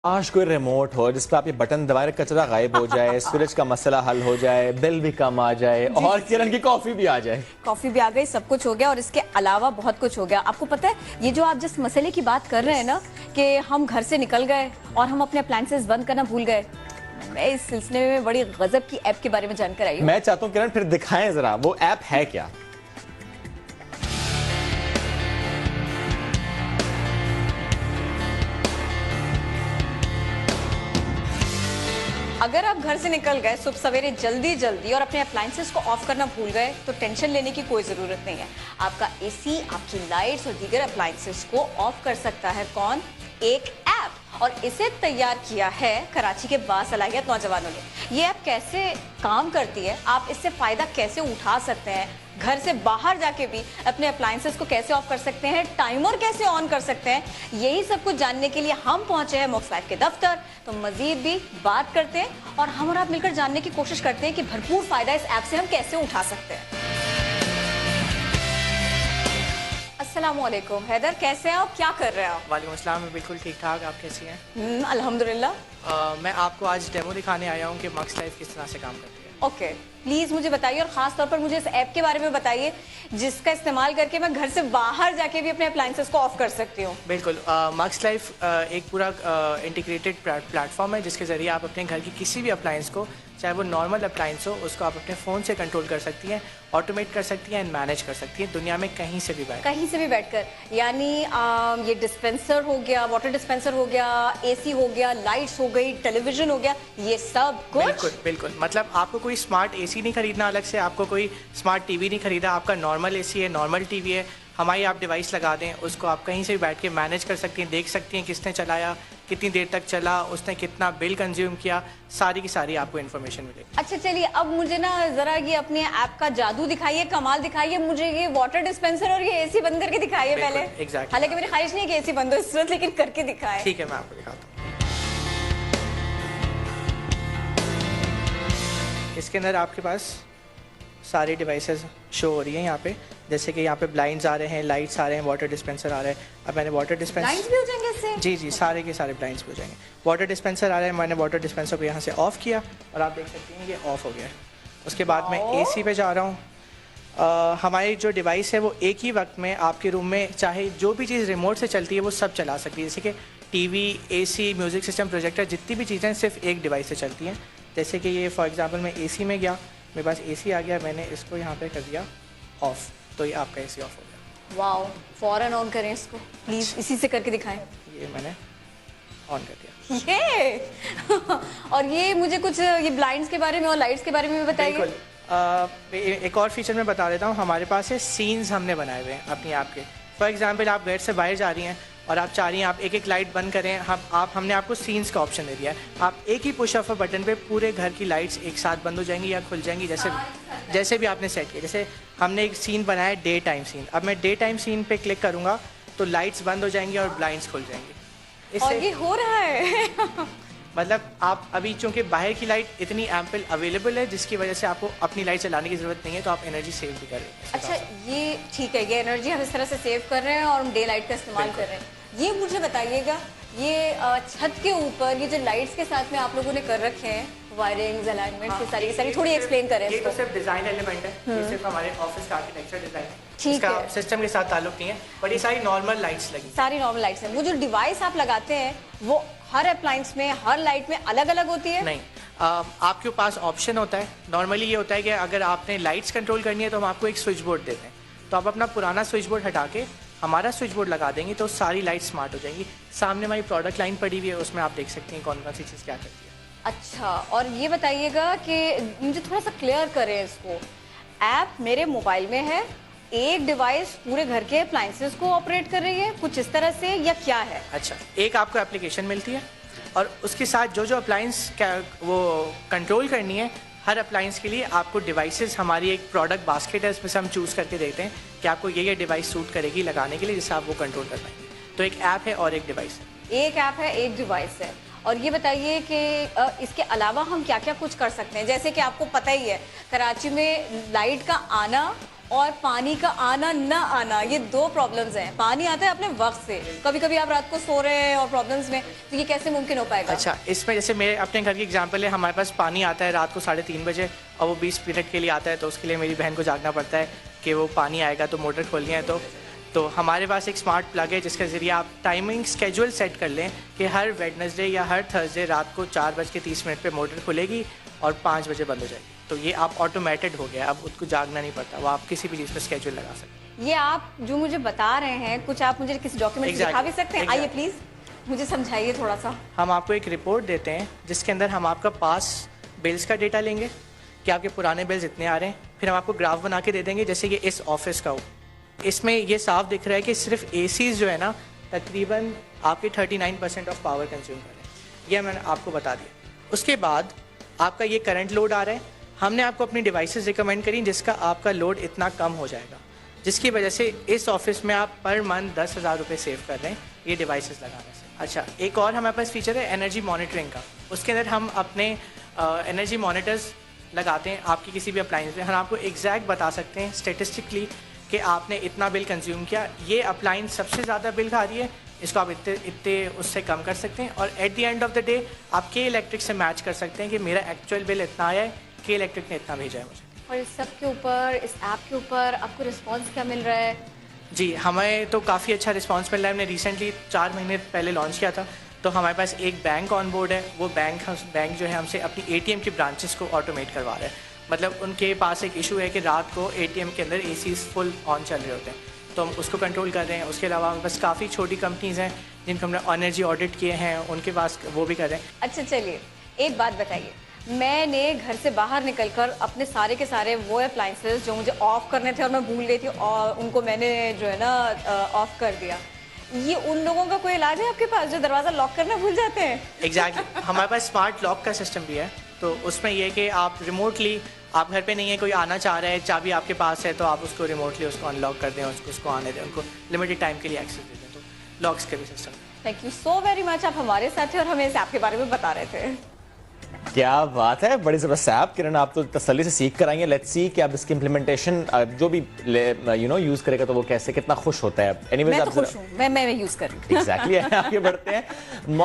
काश कोई रिमोट हो जिस पर आप ये बटन दबाए कचरा गायब हो जाए, सूरज का मसला हल हो जाए, बिल भी कम आ जाए और किरण की कॉफी भी आ जाए। कॉफी भी आ गई, सब कुछ हो गया और इसके अलावा बहुत कुछ हो गया। आपको पता है ये जो आप जिस मसले की बात कर रहे हैं ना कि हम घर से निकल गए और हम अपने अप्लायंसेस बंद करना भूल गए, मैं इस सिलसिले में बड़ी गजब की ऐप के बारे में जानकर आई हूं। मैं चाहता हूँ किरण फिर दिखाएं जरा वो ऐप है क्या। अगर आप घर से निकल गए सुबह सवेरे जल्दी जल्दी और अपने अप्लायंसेस को ऑफ करना भूल गए तो टेंशन लेने की कोई जरूरत नहीं है। आपका एसी, आपकी लाइट्स और दीगर अप्लायंसेस को ऑफ कर सकता है कौन? एक ऐप। और इसे तैयार किया है कराची के बासलाहियत नौजवानों ने। ये ऐप कैसे काम करती है, आप इससे फायदा कैसे उठा सकते हैं, घर से बाहर जाके भी अपने अप्लायंसेस को कैसे ऑफ कर सकते हैं, टाइमर कैसे ऑन कर सकते हैं, यही सब कुछ जानने के लिए हम पहुंचे हैं मोक्स लाइफ के दफ्तर। तो मजीद भी बात करते हैं और हम और आप मिलकर जानने की कोशिश करते हैं कि भरपूर फायदा इस ऐप से हम कैसे उठा सकते हैं। अस्सलामुअलैकुम हैदर, कैसे हैं आप, क्या कर रहे हैं आप? वालेकुम अस्सलाम, मैं बिल्कुल ठीक ठाक। आप कैसी हैं? अल्हम्दुलिल्लाह। मैं आपको आज डेमो दिखाने आया हूँ कि मक्स लाइफ किस तरह से काम करती है। ओके, प्लीज मुझे बताइए और खास तौर पर मुझे इस ऐप के बारे में बताइए जिसका इस्तेमाल करके मैं घर से बाहर जाके भी अपने अप्लायंसेस को ऑफ कर सकती हूँ। बिल्कुल, मक्स लाइफ एक पूरा इंटीग्रेटेड प्लेटफॉर्म है जिसके ज़रिए आप अपने घर की किसी भी अप्लायंस को, चाहे वो नॉर्मल अप्लायंस हो, उसको आप अपने फ़ोन से कंट्रोल कर सकती हैं, ऑटोमेट कर सकती हैं एंड मैनेज कर सकती हैं दुनिया में कहीं से भी बैठकर। यानी ये डिस्पेंसर हो गया, वाटर डिस्पेंसर हो गया, एसी हो गया, लाइट्स हो गई, टेलीविजन हो गया, ये सब कुछ। बिल्कुल बिल्कुल, मतलब आपको कोई स्मार्ट एसी नहीं खरीदना अलग से, आपको कोई स्मार्ट टीवी नहीं खरीदा, आपका नॉर्मल एसी है, नॉर्मल टीवी है, हमारी आप डिवाइस लगा दें, उसको आप कहीं से भी बैठ के मैनेज कर सकती हैं, देख सकती हैं किसने चलाया, कितनी देर तक चला, उसने कितना बिल कंज्यूम किया, सारी की सारी आपको इन्फॉर्मेशन मिलेगी। अच्छा चलिए, अब मुझे ना जरा ये अपने ऐप का जादू दिखाइए, कमाल दिखाइए। मुझे ये वाटर डिस्पेंसर और ये एसी बंद करके दिखाइए पहले। एग्जैक्टली। हालांकि मेरी ख्वाहिश नहीं है कि एसी बंद हो इस वक्त, लेकिन करके दिखाएं। ठीक है, मैं आपको दिखाता हूँ। इसके अंदर आपके पास सारी डिवाइसेस शो हो रही हैं यहाँ पे, जैसे कि यहाँ पे ब्लाइंड्स आ रहे हैं, लाइट्स आ रहे हैं, वाटर डिस्पेंसर आ रहा है। अब मैंने वाटर डिस्पेंसर, ब्लाइंड्स भी हो जाएंगे इससे? जी जी, सारे के सारे ब्लाइंड्स भी हो जाएंगे। वाटर डिस्पेंसर आ रहा है, मैंने वाटर डिस्पेंसर को यहाँ से ऑफ़ किया और आप देख सकते हैं ये ऑफ़ हो गया है। उसके बाद मैं एसी पे जा रहा हूँ। हमारी जो डिवाइस है वो एक ही वक्त में आपके रूम में चाहे जो भी चीज़ रिमोट से चलती है वो सब चला सकती है, जैसे कि TV, AC, music system, projector, जितनी भी चीज़ें सिर्फ एक डिवाइस से चलती हैं। जैसे कि ये फॉर एग्जांपल मैं एसी में गया, मेरे पास एसी आ गया, मैंने इसको यहाँ पे कर दिया ऑफ, तो ये आपका एसी ऑफ हो गया। वाओ, फौरन ऑन करें इसको प्लीज, इसी से करके दिखाएं। ये मैंने ऑन कर दिया। ये और ये मुझे कुछ ये ब्लाइंड्स के बारे में और लाइट्स के बारे में भी बताइए। बिल्कुल, एक और फीचर मैं बता देता हूँ। हमारे पास है सीन्स हमने बनाए हुए हैं अपनी ऐप के। फॉर एग्जांपल आप घर से बाहर जा रही हैं और आप चाह रही हैं आप एक एक लाइट बंद करें, हमने आपको सीन्स का ऑप्शन दे दिया है। आप एक ही पुश ऑफ बटन पे पूरे घर की लाइट्स एक साथ बंद हो जाएंगी या खुल जाएंगी, जैसे भी आपने सेट किया। जैसे हमने एक सीन बनाया है डे टाइम सीन, अब मैं डे टाइम सीन पे क्लिक करूँगा तो लाइट्स बंद हो जाएंगी और ब्लाइंड्स खुल जाएंगी। और ये हो रहा है मतलब आप अभी चूँकि बाहर की लाइट इतनी एम्पल अवेलेबल है जिसकी वजह से आपको अपनी लाइट चलाने की ज़रूरत नहीं है, तो आप एनर्जी सेव भी कर रहे हैं। अच्छा, ये ठीक है, ये एनर्जी हम इस तरह से सेव कर रहे हैं और हम डे लाइट का इस्तेमाल कर रहे हैं। ये मुझे बताइएगा, ये छत के ऊपर ये जो लाइट्स के साथ में आप लोगों ने कर रखे हैं, वायरिंग्स, अलाइनमेंट, ये सारी थोड़ी एक्सप्लेन करें। ये तो सिर्फ डिज़ाइन एलिमेंट है, ये सिर्फ हमारे ऑफिस का आर्किटेक्चर डिज़ाइन है, ठीक इसका है, सिस्टम के साथ ताल्लुक नहीं है, बट ये सारी नॉर्मल लाइट्स लगी, सारी नॉर्मल लाइट्स हैं। वो जो डिवाइस आप लगाते हैं वो हर अप्लायंस में, हर लाइट में अलग अलग होती है? नहीं, आपके पास ऑप्शन होता है। नॉर्मली ये होता है कि अगर आपने लाइट्स कंट्रोल करनी है तो हम आपको एक स्विच बोर्ड देते हैं, तो आप अपना पुराना स्विच बोर्ड हटा के हमारा स्विच बोर्ड लगा देंगे तो सारी लाइट स्मार्ट हो जाएंगी। सामने हमारी प्रोडक्ट लाइन पड़ी हुई है, उसमें आप देख सकते हैं कौन कौन सी चीज़ क्या करती है। अच्छा, और ये बताइएगा कि मुझे थोड़ा सा क्लियर करें इसको। ऐप मेरे मोबाइल में है, एक डिवाइस पूरे घर के अप्लायंसेस को ऑपरेट कर रही है, कुछ इस तरह से, या क्या है? अच्छा, एक आपको एप्लीकेशन मिलती है और उसके साथ जो जो अप्लायंस वो कंट्रोल करनी है, हर अप्लायंस के लिए आपको डिवाइसेस, हमारी एक प्रोडक्ट बास्केट है, इसमें से हम चूज़ करके देते हैं कि आपको ये डिवाइस सूट करेगी लगाने के लिए, जिससे आप वो कंट्रोल कर पाएंगे। तो एक ऐप है और एक डिवाइस है। एक ऐप है, एक डिवाइस है। और ये बताइए कि इसके अलावा हम क्या क्या कुछ कर सकते हैं? जैसे कि आपको पता ही है कराची में लाइट का आना और पानी का आना न आना, ये दो प्रॉब्लम्स हैं। पानी आता है अपने वक्त से, कभी कभी आप रात को सो रहे हैं और प्रॉब्लम्स में, तो ये कैसे मुमकिन हो पाएगा? अच्छा, इसमें जैसे मेरे अपने घर की एग्जांपल है, हमारे पास पानी आता है रात को 3:30 बजे और वो 20 मिनट के लिए आता है, तो उसके लिए मेरी बहन को जागना पड़ता है कि वो पानी आएगा तो मोटर खोलनी है। तो हमारे पास एक स्मार्ट प्लग है जिसके ज़रिए आप टाइमिंग स्केड्यूल सेट कर लें कि हर वेडनेसडे या हर थर्सडे रात को 4:30 पे मोटर खुलेगी और 5 बजे बंद हो जाएगी। तो ये आप ऑटोमेटेड हो गया, अब उसको जागना नहीं पड़ता, वो आप किसी भी चीज़ पर स्केड्यूल लगा सकते हैं। ये आप जो मुझे बता रहे हैं, कुछ आप मुझे किसी डॉक्यूमेंट दिखा भी सकते हैं? आइए प्लीज़ मुझे समझाइए थोड़ा सा। हम आपको एक रिपोर्ट देते हैं जिसके अंदर हम आपका पास बिल्स का डेटा लेंगे कि आपके पुराने बिल्स इतने आ रहे हैं, फिर हम आपको ग्राफ बना के दे देंगे जैसे ये इस ऑफिस का हो। इसमें ये साफ दिख रहा है कि सिर्फ एसीज जो है ना तकरीबन आपके 39% ऑफ पावर कंज्यूम कर रहे हैं, ये मैंने आपको बता दिया। उसके बाद आपका ये करंट लोड आ रहा है, हमने आपको अपनी डिवाइसेस रिकमेंड करी जिसका आपका लोड इतना कम हो जाएगा, जिसकी वजह से इस ऑफिस में आप पर मंथ 10,000 रुपये सेव कर रहे हैं ये डिवाइसेस लगाने से। अच्छा, एक और हमारे पास फीचर है एनर्जी मॉनिटरिंग का, उसके अंदर हम अपने एनर्जी मॉनिटर्स लगाते हैं आपकी किसी भी अप्लाइंस में, हम आपको एग्जैक्ट बता सकते हैं स्टेटिस्टिकली कि आपने इतना बिल कंज्यूम किया, ये अप्लाइंस सबसे ज़्यादा बिल खा रही है, इसको आप इतने उससे कम कर सकते हैं और at the end of the day आप के इलेक्ट्रिक से मैच कर सकते हैं कि मेरा एक्चुअल बिल इतना आया है, के इलेक्ट्रिक ने इतना भेजा है मुझे। और इस सब के ऊपर, इस ऐप के ऊपर आपको रिस्पॉन्स क्या मिल रहा है? जी, हमें तो काफ़ी अच्छा रिस्पॉन्स मिल रहा है। हमने रिसेंटली 4 महीने पहले लॉन्च किया था, तो हमारे पास एक बैंक ऑन बोर्ड है, वो बैंक जो है हमसे अपनी एटीएम की ब्रांचेस को ऑटोमेट करवा रहा है। मतलब उनके पास एक इशू है कि रात को एटीएम के अंदर एसीज फुल ऑन चल रहे होते हैं, तो हम उसको कंट्रोल कर रहे हैं। उसके अलावा हमारे पास काफ़ी छोटी कंपनीज़ हैं जिनको हमने एनर्जी ऑडिट किए हैं, उनके पास वो भी कर रहे हैं। अच्छा चलिए, एक बात बताइए, मैंने घर से बाहर निकलकर अपने सारे के सारे वो अप्लाइंसेस जो मुझे ऑफ करने थे और मैं भूल गई थी और उनको मैंने जो है ना ऑफ कर दिया, ये उन लोगों का कोई इलाज है आपके पास जो दरवाज़ा लॉक करना भूल जाते हैं? एग्जैक्टली हमारे पास स्मार्ट लॉक का सिस्टम भी है, तो उसमें यह कि आप रिमोटली, आप घर पे नहीं है, कोई आना चाह रहा है, चाबी आपके पास है, तो आप उसको रिमोटली उसको अनलॉक कर दें, उसको आने दें, उनको लिमिटेड टाइम के लिए एक्सेस दे दें, तो लॉक्स का भी system. Thank you so very much, आप हमारे साथ थे और हमें इस ऐप के बारे में बता रहे थे। क्या बात है, बड़ी जबरदस्त ऐप। किरण, आप तो तसल्ली से सीख कर आएंगे, लेट्स सी कि अब इसकी इम्प्लीमेंटेशन जो भी यूज करेगा तो वो कैसे कितना खुश होता है। एनीवेज, मैं तो खुश हूँ, मैं यूज कर रही हूँ। एग्जैक्टली आगे बढ़ते हैं।